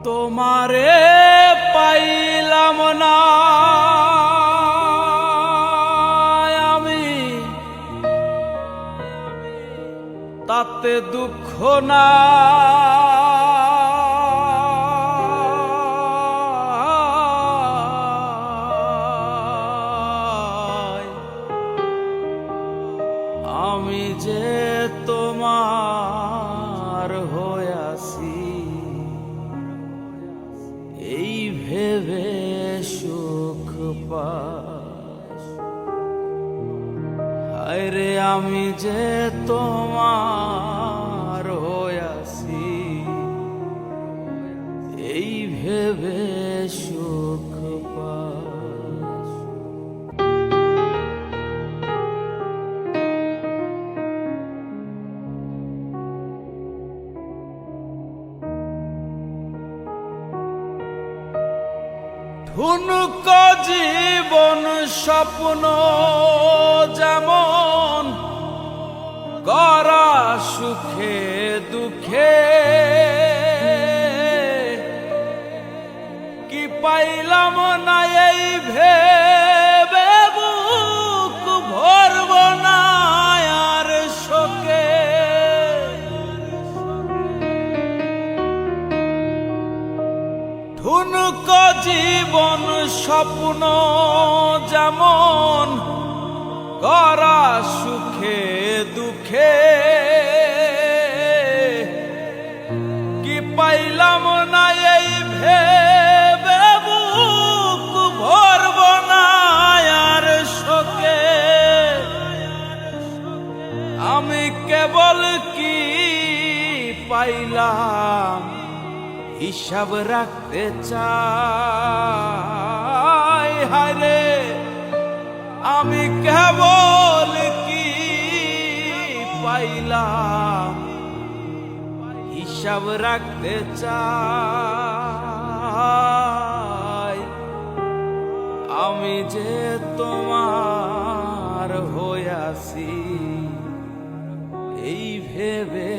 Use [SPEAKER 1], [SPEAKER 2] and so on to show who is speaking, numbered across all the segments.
[SPEAKER 1] তোমারে পাইলাম না আমি, তাতে দুঃখ না। আমি যে তোমার হইয়াছি এই ভেবে সুখ পাস। হায়রে আমি যে তোমার হইয়াছি এই ভেবে সুখ পাস। ঠুনক জীবন স্বপ্ন যেমন গড়া সুখে দুঃখে, কি পাইলাম না এই ভেবে বুক ভরব না আর শোকে। ঠুনক জীবন স্বপ্ন যেমন গড়া সুখে দুঃখে, কি পাইলাম না এই ভেবে বুক ভরব না আর শোকে। আমি কেবল কি পাইলাম হিসাব রাখতে চাই। হায়রে আমি কেবল কি পাইলাম হিসাব রাখতে চাই। আমি যে তোমার হইয়াছি এই ভেবে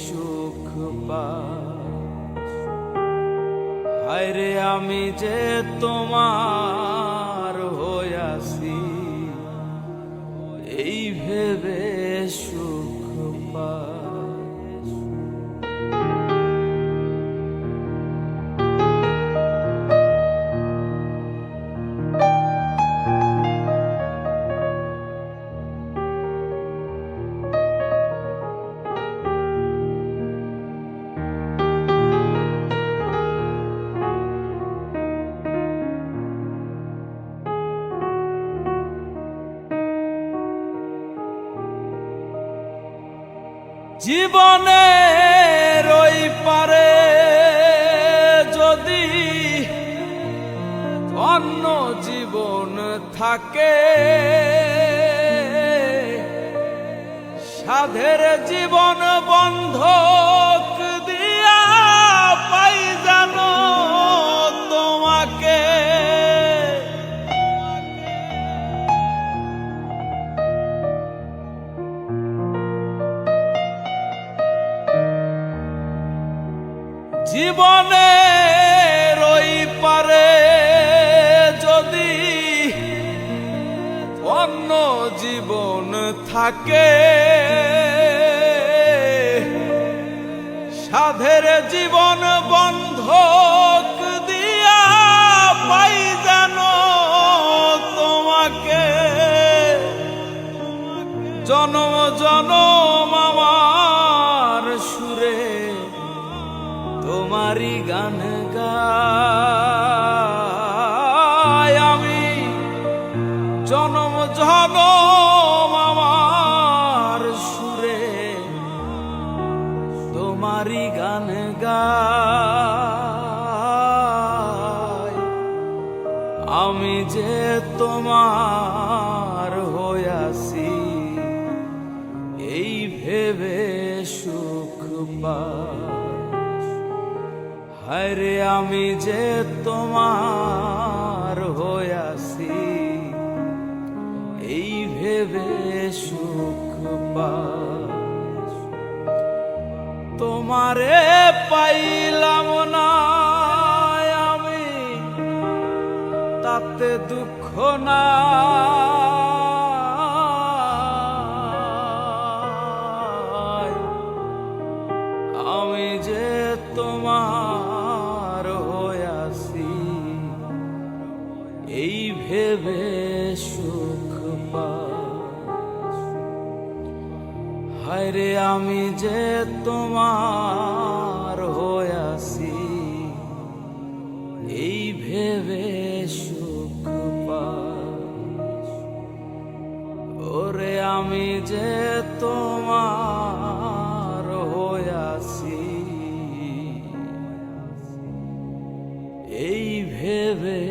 [SPEAKER 1] সুখ পাই। হায়রে আমি যে তোমার হইয়াছি এই ভেবে সুখ পাই। জীবনের ওই পারে যদি অন্য জীবন থাকে, সাধের জীবন বন্ধক দিয়া পাই জানো তোমাকে। জীবনের ওই পারে যদি অন্য জীবন থাকে, সাধের জীবন বন্ধক দিয়া পাই জানো তোমাকে। জনম জনম আমার সুরে তোমারি গান গাই। আমি জনম জনম আমার সুরে তোমারি গান গাই। আমি যে তোমার হইয়াছি এই ভেবে সুখ পাই। হায়রে আমি যে তোমার হইয়াছি এই ভেবে সুখ পাই। তোমারে পাইলাম না তাতে দুঃখ না আমি যে তোমার হইয়াছি এই ভেবে সুখ পাই। হায়রে আমি যে তোমার হইয়াছি এই ভেবে সুখ পাই। ওরে আমি যে তোমার হইয়াছি এই ভেবে